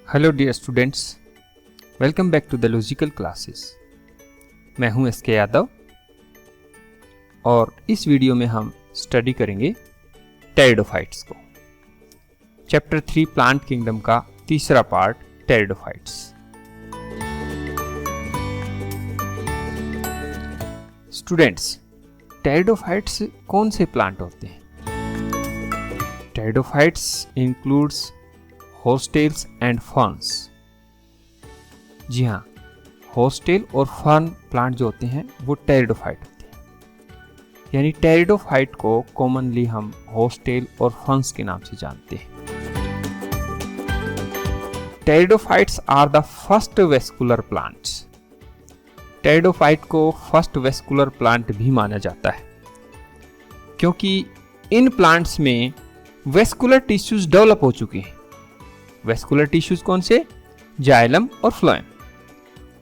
Hello dear students, welcome back to the logical classes. मैं हूं S के यादव और इस वीडियो में हम स्टडी करेंगे टेरिडोफाइट्स को। चैप्टर 3 प्लांट किंगडम का तीसरा पार्ट टेरिडोफाइट्स। स्टूडेंट्स, टेरिडोफाइट्स कौन से प्लांट होते हैं? Pteridophytes includes horsetails and ferns. जी हाँ, हॉर्सटेल और फर्न प्लांट जो होते हैं वो टेरिडोफाइट होते हैं। यानी टेरिडोफाइट को कॉमनली हम हॉर्सटेल और फर्न्स के नाम से जानते हैं। Pteridophytes are the first vascular plants. Pteridophyte को फर्स्ट वेस्कुलर प्लांट भी माना जाता है क्योंकि इन प्लांट्स में वेस्कुलर टिश्यूज डेवलप हो चुके हैं। वेस्कुलर टिश्यूज कौन से? जाइलम और फ्लोएम।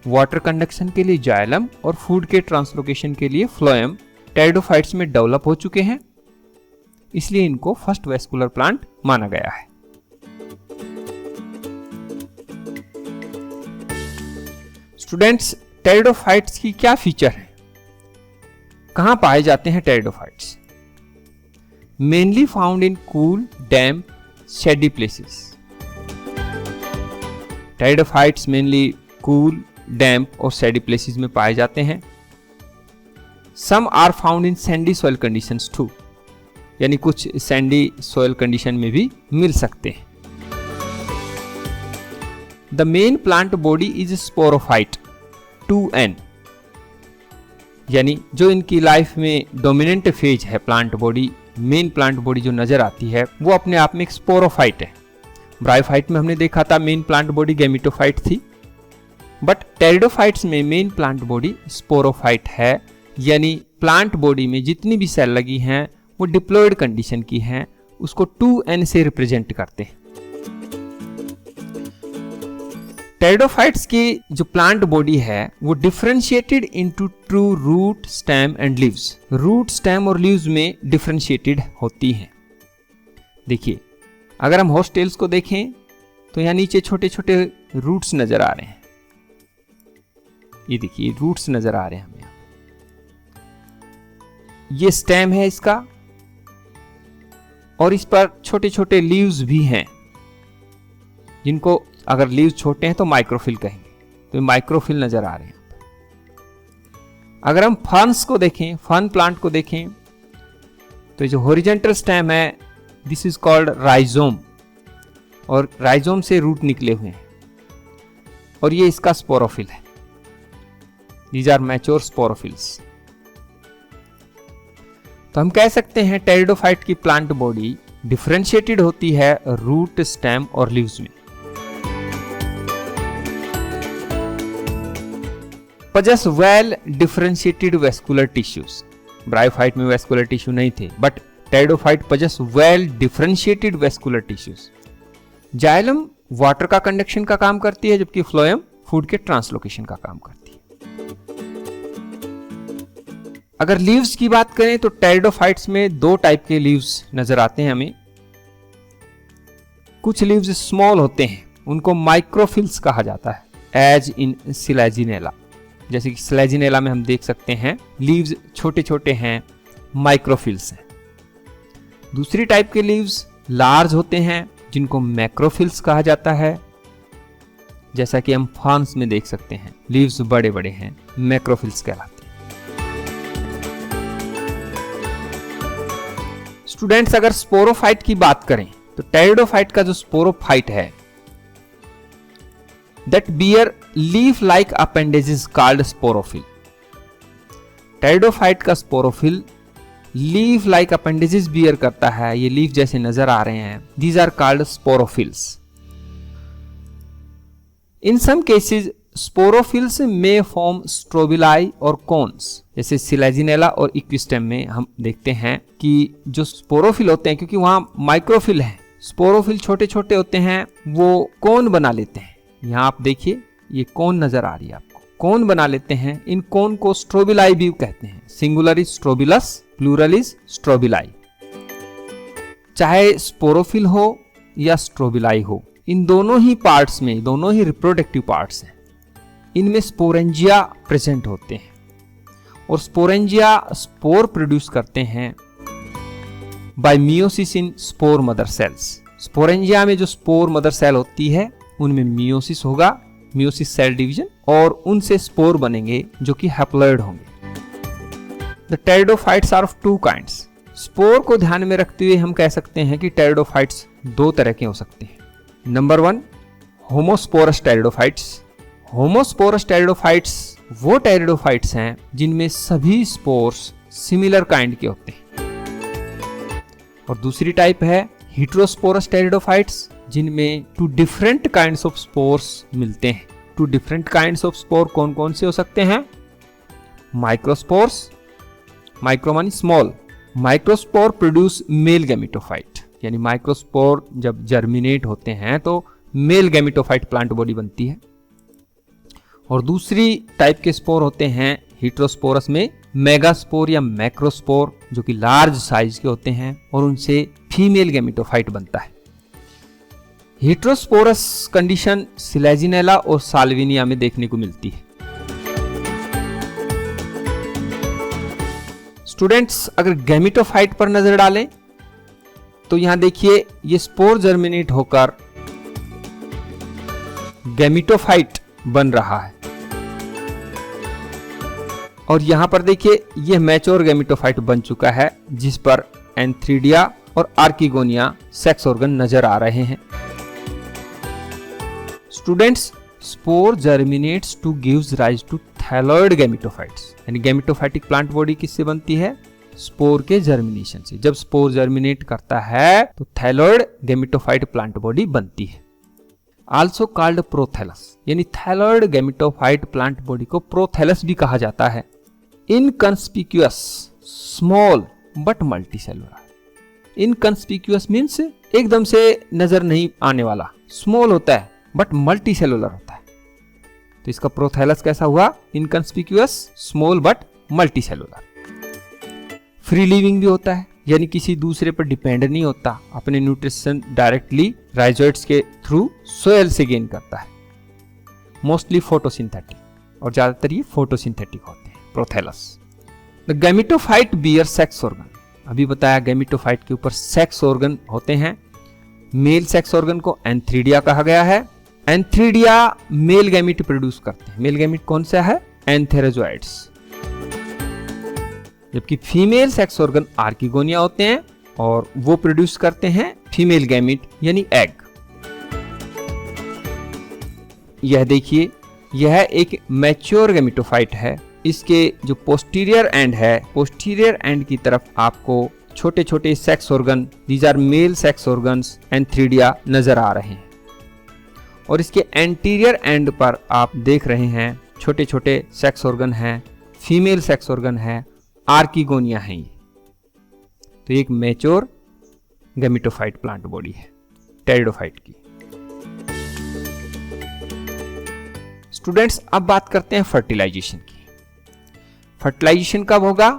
वाटर कंडक्शन के लिए जाइलम और फूड के ट्रांसलोकेशन के लिए फ्लोएम टेरिडोफाइट्स में डेवलप हो चुके हैं, इसलिए इनको फर्स्ट वेस्कुलर प्लांट माना गया है। स्टूडेंट्स, टेरिडोफाइट्स की क्या फीचर है? कहां पाए जाते हैं pteridophytes? Mainly found in cool, damp, shady places. Pteridophytes mainly cool, damp और शेडी प्लेसेस में पाए जाते हैं। Some are found in sandy soil conditions too, यानी कुछ सैंडी सॉइल कंडीशन में भी मिल सकते हैं। The main plant body is sporophyte 2n, यानी जो इनकी लाइफ में डोमिनेंट फेज है plant body, main plant body जो नजर आती है वो अपने आप में एक स्पोरोफाइट है। ब्रायोफाइट में हमने देखा था मेन प्लांट बॉडी गैमेटोफाइट थी, बट टेरिडोफाइट्स में मेन प्लांट बॉडी स्पोरोफाइट है, यानी प्लांट बॉडी में जितनी भी सेल लगी हैं वो डिप्लॉयड कंडीशन की हैं, उसको 2n से रिप्रेजेंट करते हैं। टेरिडोफाइट्स की जो प्लांट बॉडी है वो differentiated into true root, stem and leaves. Root, stem और लीव्स में डिफरेंशिएटेड होती हैं। देखिए, अगर हम हॉर्सटेल्स को देखें तो यहाँ नीचे छोटे छोटे रूट्स नजर आ रहे हैं। ये देखिए, रूट्स नजर आ रहे हैं हमें। ये स्टेम है इसका और इस पर छोटे छोटे लीव्स भी हैं, जिनको अगर लीव्स छोटे हैं तो माइक्रोफिल कहेंगे। तो माइक्रोफिल नजर आ रहे हैं। अगर हम फर्न्स को देखें, फर्न प्लांट को देखें, तो जो हॉरिजॉन्टल स्टेम है दिस इज कॉल्ड राइजोम, और राइजोम से रूट निकले हुए हैं, और ये इसका स्पोरोफिल है। These are mature sporophylls. तो हम कह सकते हैं टेरिडोफाइट की प्लांट बॉडी डिफरेंशिएटेड होती है रूट, स्टेम और लीव्स में। possess well differentiated vascular tissues। Bryophyte में वेस्कुलर टिश्यू नहीं थे, but pteridophyte possess well differentiated vascular tissues। Xylem water का कंडक्शन का काम करती है, जबकि फ्लोएम फूड के ट्रांसलोकेशन का काम करती है। अगर लीव्स की बात करें तो टेरिडोफाइट्स में दो टाइप के लीव्स नजर आते हैं हमें। कुछ लीव्स स्मॉल होते हैं, उनको माइक्रोफिल्स कहा जाता है, एज इन सिलेजिनेला। जैसे कि सिलेजिनेला में हम देख सकते हैं लीव्स छोटे छोटे हैं, माइक्रोफिल्स हैं। दूसरी टाइप के लीव्स लार्ज होते हैं, जिनको मैक्रोफिल्स कहा जाता है। जैसा कि हम फर्न्स में देख सकते हैं लीव्स बड़े बड़े हैं, मैक्रोफिल्स कहलाते हैं। स्टूडेंट्स, अगर स्पोरोफाइट की बात करें तो टेरिडोफाइट का जो स्पोरोफाइट है that bear leaf-like appendages called sporophyll। Pteridophyte का स्पोरोफिल लीफ-like appendages bear करता है, ये लीफ जैसे नजर आ रहे हैं। These are called sporophylls। In some cases, sporophylls may form strobili और cones। जैसे सिलेजिनेला और इक्विस्टेम में हम देखते हैं कि जो स्पोरोफिल होते हैं, क्योंकि वहां माइक्रोफिल है, स्पोरोफिल छोटे छोटे होते हैं, वो कोन बना लेते हैं। यहाँ आप देखिए, ये कोन नजर आ रही है आपको, कोन बना लेते हैं। इन कोन को स्ट्रोबिलाई भी कहते हैं। Singular is strobilus, plural is strobili. चाहे स्पोरोफिल हो या स्ट्रोबिलाई हो, इन दोनों ही पार्ट्स में, दोनों ही रिप्रोडक्टिव पार्ट्स हैं, इनमें स्पोरेंजिया प्रेजेंट होते हैं और स्पोरेंजिया स्पोर प्रोड्यूस करते हैं बाय मियोसिस इन स्पोर मदर सेल्स। स्पोरेंजिया में जो स्पोर मदर सेल होती है उनमें मियोसिस होगा, मियोसिस सेल डिवीजन, और उनसे स्पोर बनेंगे जो कि हैप्लॉइड होंगे। The pteridophytes are of two kinds. Spore को ध्यान में रखते हुए हम कह सकते हैं कि टेरिडोफाइट्स दो तरह के हो सकते हैं। Number 1, homosporous pteridophytes. Homosporous pteridophytes वो टेरिडोफाइट्स हैं जिनमें सभी स्पोर्स सिमिलर काइंड के होते हैं। और दूसरी टाइप है हेटेरोस्पोरस टेरिडोफाइट्स, जिनमें 2 डिफरेंट काइंड्स ऑफ स्पोर्स मिलते हैं। 2 डिफरेंट काइंड्स ऑफ स्पोर कौन कौन से हो सकते हैं? माइक्रोस्पोर्स, माइक्रो मानी small. Microspore produce male gametophyte, यानी माइक्रोस्पोर जब जर्मिनेट होते हैं तो मेल गैमेटोफाइट प्लांट बॉडी बनती है। और दूसरी टाइप के स्पोर होते हैं हेटेरोस्पोरस में मेगास्पोर या मैक्रोस्पोर, जो कि लार्ज साइज के होते हैं और उनसे फीमेल गैमेटोफाइट बनता है। हेटेरोस्पोरस कंडीशन सिलेजिनेला और साल्विनिया में देखने को मिलती है। स्टूडेंट्स, अगर गैमेटोफाइट पर नजर डालें तो यहां देखिए ये स्पोर जर्मिनेट होकर गैमेटोफाइट बन रहा है और यहां पर देखिए यह मैच्योर गैमेटोफाइट बन चुका है, जिस पर एंथ्रीडिया और आर्किगोनिया सेक्स ऑर्गन नजर आ रहे हैं। Students, spore germinates to gives rise to thalloid gametophytes, यानी गैमेटोफाइटिक प्लांट बॉडी किससे बनती है? स्पोर के जर्मिनेशन से। जब स्पोर जर्मिनेट करता है तो थैलॉइड गैमेटोफाइट प्लांट बॉडी बनती है। आल्सो कॉल्ड प्रोथैलस, यानी थैलॉइड गैमेटोफाइट प्लांट बॉडी को प्रोथैलस भी कहा जाता है। इनकंस्पिक्यूअस, स्मॉल बट मल्टीसेलुलर। इनकंस्पिक्यूअस मीन्स एकदम से नजर नहीं आने वाला, स्मॉल होता है बट मल्टीसेलुलर होता है। तो इसका प्रोथैलस कैसा हुआ? Inconspicuous, small but multicellular. Free living भी होता है, यानी किसी दूसरे पर डिपेंड नहीं होता, अपने न्यूट्रिशन डायरेक्टली राइजोइड्स के थ्रू सोयल से गेन करता है। मोस्टली फोटोसिंथेटिक, और ज्यादातर ये फोटोसिंथेटिक होते हैं। Prothallus. The gametophyte bear sex organ. अभी बताया गैमेटोफाइट के ऊपर सेक्स ऑर्गन होते हैं। मेल सेक्स ऑर्गन को एंथ्रीडिया कहा गया है। एंथ्रीडिया मेल गैमेट प्रोड्यूस करते हैं। मेल गैमेट कौन सा है? एंथेरोजोइड्स। जबकि फीमेल सेक्स ऑर्गन आर्किगोनिया होते हैं और वो प्रोड्यूस करते हैं फीमेल गैमेट यानी एग। यह देखिए, यह एक मैच्योर गैमेटोफाइट है। इसके जो पोस्टीरियर एंड है, पोस्टीरियर एंड की तरफ आपको छोटे छोटे sex organ, these are male sex organs antheridia नजर आ रहे हैं। और इसके एंटीरियर एंड पर आप देख रहे हैं छोटे छोटे सेक्स ऑर्गन हैं, फीमेल सेक्स ऑर्गन है, आर्किगोनिया है। ये तो एक मैच्योर गैमेटोफाइट प्लांट बॉडी है टेरिडोफाइट की। स्टूडेंट्स, अब बात करते हैं फर्टिलाइजेशन की। फर्टिलाइजेशन कब होगा?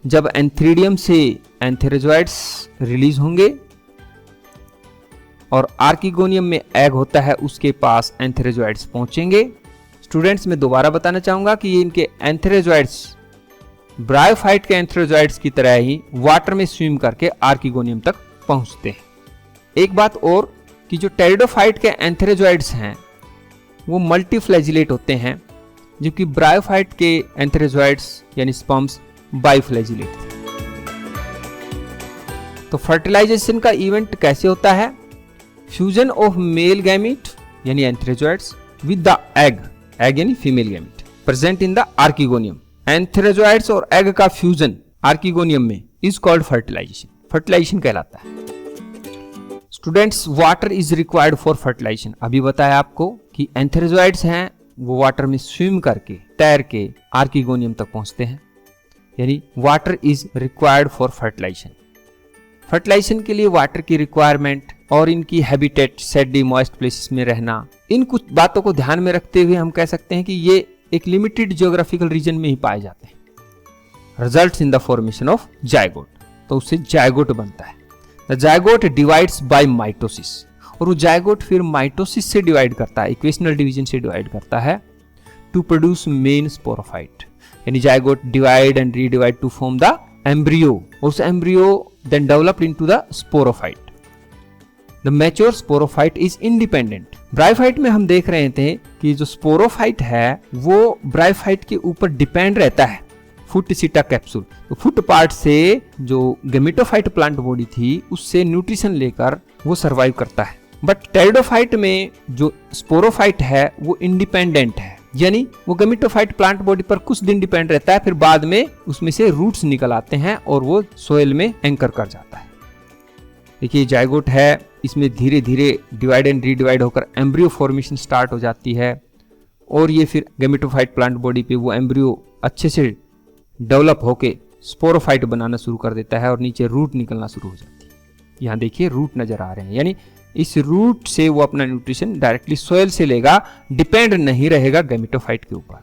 जब एंथ्रीडियम से एंथेरोजोइड्स रिलीज होंगे और आर्किगोनियम में एग होता है, उसके पास एंथेरोजोइड्स पहुंचेंगे। स्टूडेंट्स, मैं दोबारा बताना चाहूंगा कि ये इनके एंथेरोजोइड्स ब्रायोफाइट के एंथेरोजोइड्स की तरह ही वाटर में स्विम करके आर्किगोनियम तक पहुंचते हैं। एक बात और कि जो टेरिडोफाइट के एंथेरोजोइड्स हैं वो मल्टीफ्लैजिलेट होते हैं, जबकि ब्रायोफाइट के एंथेरोजोइड्स यानी स्पर्म्स बाइफ्लैजिलेट। तो फर्टिलाइजेशन का इवेंट कैसे होता है? फ्यूजन ऑफ मेल गैमेट यानी antherozoids with the egg, egg यानी female gamete present in the archegonium. Antherozoids और एग का फ्यूजन आर्किगोनियम में इज कॉल्ड फर्टिलाइजेशन, फर्टिलाइजेशन कहलाता है। Students, water is required for fertilization. अभी बताया आपको कि एंथेरोजोइड्स हैं वो वाटर में स्विम करके, तैर के आर्किगोनियम तक पहुंचते हैं, यानी water is required for fertilization. Fertilization के लिए वाटर की रिक्वायरमेंट और इनकी हैबिटेट, सैडी मॉइस्ट प्लेसेस में रहना, इन कुछ बातों को ध्यान में रखते हुए हम कह सकते हैं कि ये एक लिमिटेड जियोग्राफिकल रीजन में ही पाए जाते हैं। Results in the formation of zygote, तो उससे जायगोट बनता है। The zygote divides by mitosis, और वो जायगोट फिर माइटोसिस से डिवाइड करता है, इक्वेशनल डिवीजन से डिवाइड करता है टू प्रोड्यूस मेन स्पोरोफाइट। यानी zygote divide and redivide to form the embryo, उस embryo then developed into the sporophyte. The mature sporophyte is independent. Bryophyte में हम देख रहे थे कि जो स्पोरोफाइट है वो ब्रायोफाइट के ऊपर डिपेंड रहता है, फुट सीटा कैप्सूल। तो फुट पार्ट से जो गेमेटोफाइट प्लांट बॉडी थी उससे न्यूट्रिशन लेकर वो सरवाइव करता है। बट टेरिडोफाइट में जो स्पोरोफाइट है वो इंडिपेंडेंट है, यानी वो गेमेटोफाइट प्लांट बॉडी पर कुछ दिन डिपेंड रहता है, फिर बाद में उसमें से रूट्स निकल आते हैं और वो सोइल में एंकर कर जाता है। देखिए जायगोट है, इसमें धीरे धीरे डिवाइड एंड रीडिवाइड होकर एम्ब्रियो फॉर्मेशन स्टार्ट हो जाती है और ये फिर गेमेटोफाइट प्लांट बॉडी पे वो एम्ब्रियो अच्छे से डेवलप होके स्पोरोफाइट बनाना शुरू कर देता है और नीचे रूट निकलना शुरू हो जाती है। यहाँ देखिए रूट नजर आ रहे हैं, यानी इस रूट से वो अपना न्यूट्रिशन डायरेक्टली सोइल से लेगा, डिपेंड नहीं रहेगा गेमेटोफाइट के ऊपर।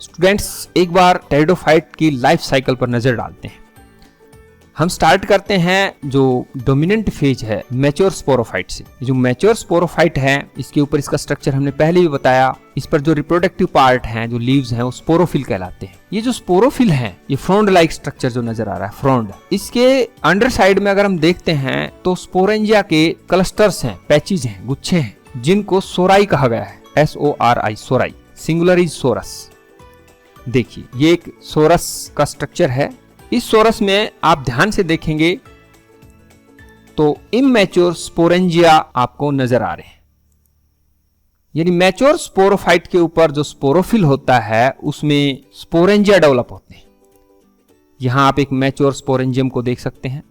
स्टूडेंट्स एक बार टेरिडोफाइट की लाइफ साइकिल पर नजर डालते हैं। हम स्टार्ट करते हैं जो डोमिनेंट फेज है मैच्योर स्पोरोफाइट से। जो मैच्योर स्पोरोफाइट है इसके ऊपर इसका स्ट्रक्चर हमने पहले भी बताया। इस पर जो रिप्रोडक्टिव पार्ट हैं, जो लीव्स हैं, वो स्पोरोफिल कहलाते हैं। ये जो स्पोरोफिल हैं, ये फ्रॉन्ड लाइक स्ट्रक्चर जो नजर आ रहा है, फ्रॉन्ड, इसके अंडर साइड में अगर हम देखते हैं तो स्पोरेंजिया के क्लस्टर्स हैं, पैचेज हैं, गुच्छे हैं, जिनको सोराई कहा गया है, SORI, sori, singular is sorus. देखिए ये एक सोरस का स्ट्रक्चर है। इस सोरस में आप ध्यान से देखेंगे तो इमैच्योर स्पोरेंजिया आपको नजर आ रहे हैं। यानी मैच्योर स्पोरोफाइट के ऊपर जो स्पोरोफिल होता है उसमें स्पोरेंजिया डेवलप होते हैं। यहां आप एक मैच्योर स्पोरेंजियम को देख सकते हैं।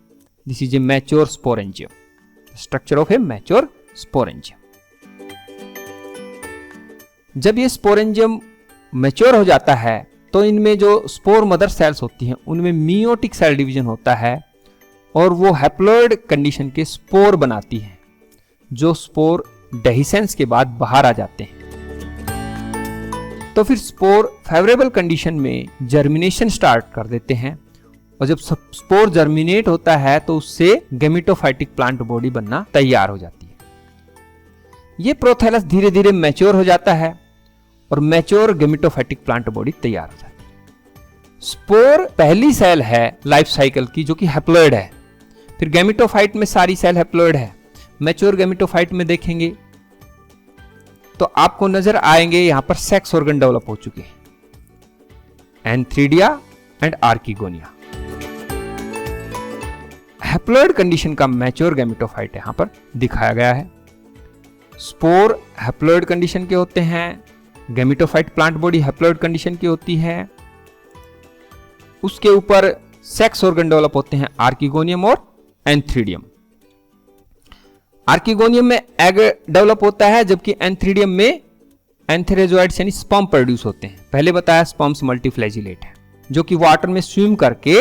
This is a mature sporangium, structure of A mature sporangium. जब ये स्पोरेंजियम मैच्योर हो जाता है तो इनमें जो स्पोर मदर सेल्स होती हैं उनमें मियोटिक सेल डिवीजन होता है और वो हैप्लॉइड कंडीशन के स्पोर बनाती हैं, जो स्पोर डेहिसेंस के बाद बाहर आ जाते हैं। तो फिर स्पोर फेवरेबल कंडीशन में जर्मिनेशन स्टार्ट कर देते हैं और जब स्पोर जर्मिनेट होता है तो उससे गेमेटोफाइटिक प्लांट बॉडी बनना तैयार हो जाती है। ये प्रोथैलस धीरे धीरे मैच्योर हो जाता है और मैच्योर गेमेटोफाइटिक प्लांट बॉडी तैयार हो जाती है। स्पोर पहली सेल है लाइफ साइकिल की जो कि हैप्लॉइड है। फिर गेमेटोफाइट में सारी सेल हैप्लॉइड है। मैच्योर गेमेटोफाइट में देखेंगे तो आपको नजर आएंगे यहां पर सेक्स ऑर्गन डेवलप हो चुके हैं, antheridia and archegonia. Haploid condition का मैच्योर गेमेटोफाइट यहां पर दिखाया गया है। स्पोर हैप्लॉइड कंडीशन के होते हैं, gametophyte plant body haploid condition की होती है, उसके ऊपर सेक्स ऑर्गन डेवलप होते हैं, आर्किगोनियम और एंथ्रीडियम। आर्किगोनियम में एग डेवलप होता है जबकि एंथ्रीडियम में एंथेरेजोइड्स यानी स्पर्म प्रोड्यूस होते हैं। पहले बताया स्पर्म्स मल्टीफ्लैजिलेट है जो कि वाटर में स्विम करके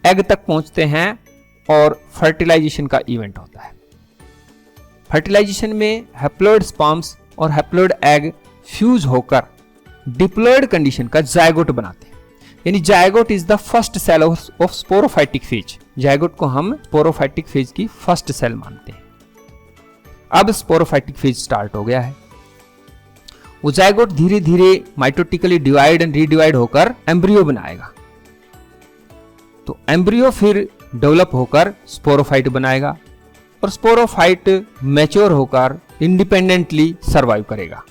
एग तक पहुंचते हैं और फर्टिलाइजेशन का इवेंट होता है। फर्टिलाइजेशन में हैप्लॉइड स्पर्म्स और हैप्लॉइड एग फ्यूज होकर डिप्लॉइड कंडीशन का जायगोट बनाते हैं। यानी zygote is the first cell of sporophytic phase. Zygote को हम स्पोरोफाइटिक फेज की फर्स्ट सेल मानते हैं। अब स्पोरोफाइटिक फेज स्टार्ट हो गया है। वो जायगोट धीरे धीरे माइटोटिकली डिवाइड एंड रीडिवाइड होकर एम्ब्रियो बनाएगा। तो एम्ब्रियो फिर डेवलप होकर स्पोरोफाइट बनाएगा और स्पोरोफाइट मैच्योर होकर इंडिपेंडेंटली सर्वाइव करेगा।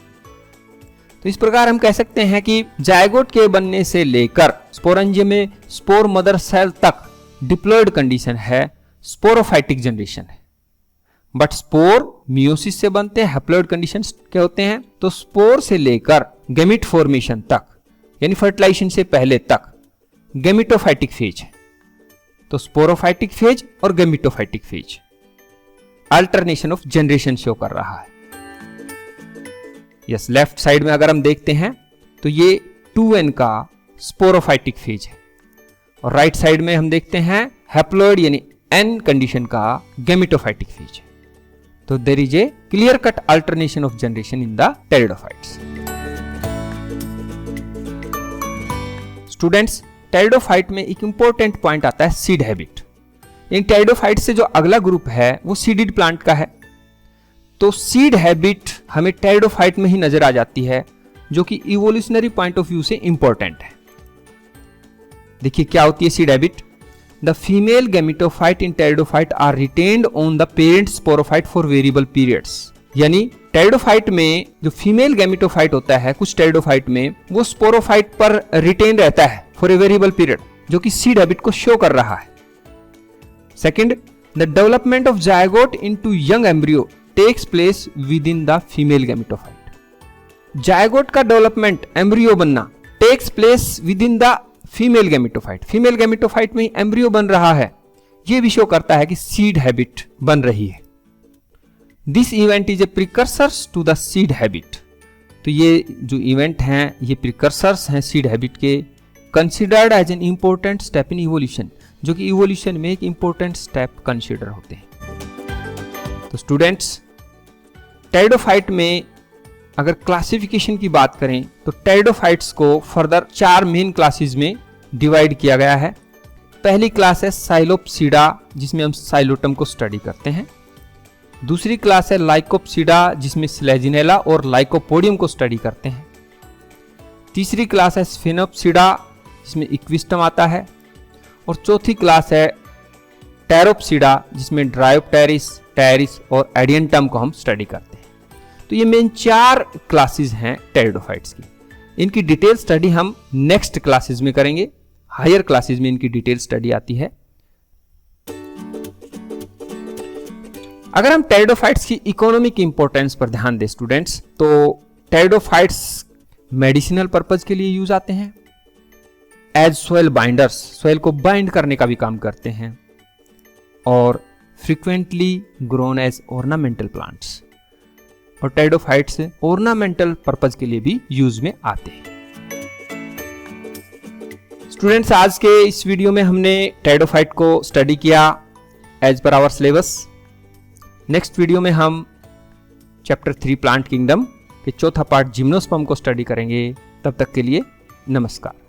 तो इस प्रकार हम कह सकते हैं कि जायगोट के बनने से लेकर स्पोरेंजियम में स्पोर मदर सेल तक डिप्लॉइड कंडीशन है, स्पोरोफाइटिक जनरेशन है। बट स्पोर मियोसिस से बनते हैं, हैप्लॉइड कंडीशन के होते हैं। तो स्पोर से लेकर गेमिट फॉर्मेशन तक यानी फर्टिलाइजेशन से पहले तक गेमिटोफाइटिक फेज है। तो स्पोरोफाइटिक फेज और gametophytic phase alternation of generation show कर रहा है। यस, लेफ्ट साइड में अगर हम देखते हैं तो ये 2n का स्पोरोफाइटिक फेज है और राइट साइड में हम देखते हैं हैप्लॉइड यानी n कंडीशन का गेमिटोफाइटिक फेज है। तो there is a clear cut alternation of generation in the pteridophytes. Students, pteridophyte में एक इंपॉर्टेंट पॉइंट आता है सीड हैबिट। इन टेरिडोफाइट से जो अगला ग्रुप है वो सीडेड प्लांट का है। तो सीड हैबिट हमें टेरिडोफाइट में ही नजर आ जाती है, जो कि इवोल्यूशनरी पॉइंट ऑफ व्यू से इंपॉर्टेंट है। देखिए क्या होती है seed habit. The female gametophyte in pteridophyte are retained on the parent sporophyte for variable periods. यानी टेरिडोफाइट में जो फीमेल गैमेटोफाइट होता है, कुछ टेरिडोफाइट में वो स्पोरोफाइट पर रिटेन रहता है फॉर ए वेरिएबल पीरियड, जो कि सीड हैबिट को शो कर रहा है। Second, the development of zygote into young embryo takes place within the female gametophyte. Zygote का डेवलपमेंट, एम्ब्रियो बनना, takes place within the female gametophyte. Female gametophyte में ही एम्ब्रियो बन रहा है, यह भी शो करता है कि सीड हैबिट बन रही है। This event is a precursors to the seed habit. तो ये जो इवेंट हैं ये प्रिकर्सर्स हैं सीड हैबिट के, considered as an important step in evolution, जो कि इवोल्यूशन में एक इंपॉर्टेंट स्टेप कंसिडर होते हैं। तो स्टूडेंट्स, टेरिडोफाइट में अगर क्लासिफिकेशन की बात करें तो टेरिडोफाइट्स को फर्दर 4 मेन क्लासेस में डिवाइड किया गया है। पहली क्लास है साइलोप्सीडा, जिसमें हम साइलोटम को स्टडी करते हैं। दूसरी क्लास है लाइकोप्सीडा, जिसमें स्लेजिनेला और लाइकोपोडियम को स्टडी करते हैं। तीसरी क्लास है स्फेनोप्सीडा, जिसमें इक्विस्टम आता है। और चौथी क्लास है टेरोप्सीडा, जिसमें ड्रायोप्टेरिस, टेरिस और एडियंटम को हम स्टडी करते हैं। तो ये मेन 4 क्लासेस हैं टेरिडोफाइट्स की। इनकी डिटेल स्टडी हम नेक्स्ट क्लासेस में करेंगे। हायर क्लासेस में इनकी डिटेल स्टडी आती है। अगर हम टेरिडोफाइट्स की इकोनॉमिक इंपॉर्टेंस पर ध्यान दें स्टूडेंट्स, तो टेरिडोफाइट्स मेडिसिनल पर्पज के लिए यूज आते हैं। एज सोइल बाइंडर्स, सोइल को बाइंड करने का भी काम करते हैं। और frequently grown as ornamental plants. और टेरिडोफाइट्स ऑर्नामेंटल पर्पज के लिए भी यूज में आते हैं। स्टूडेंट्स, आज के इस वीडियो में हमने टेरिडोफाइट को स्टडी किया as per hour syllabus. Next video में हम चैप्टर 3 प्लांट किंगडम के चौथा पार्ट जिम्नोस्पर्म को स्टडी करेंगे। तब तक के लिए नमस्कार।